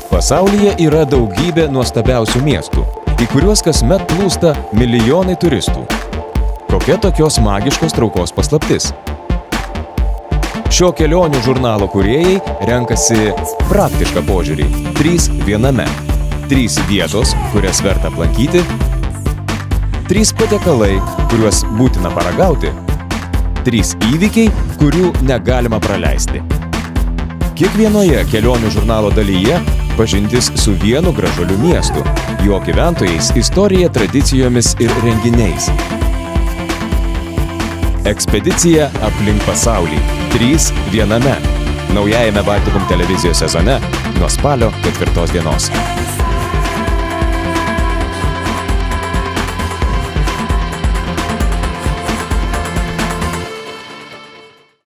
Pasaulyje yra daugybė nuostabiausių miestų, į kuriuos kasmet plūsta milijonai turistų. Kokia tokios magiškos traukos paslaptis? Šio kelionių žurnalo kūrėjai renkasi praktišką požiūrį. 3 viename. 3 vietos, kurias verta aplankyti. 3 patiekalai, kuriuos būtina paragauti. 3 įvykiai, kurių negalima praleisti. Kiekvienoje kelionių žurnalo dalyje pažintis su vienu gražuoliu miestu, jo gyventojais, istorija, tradicijomis ir renginiais. Ekspedicija aplink pasaulį. 3 viename. Naujajame Baltikum televizijos sezone nuo spalio 4 dienos.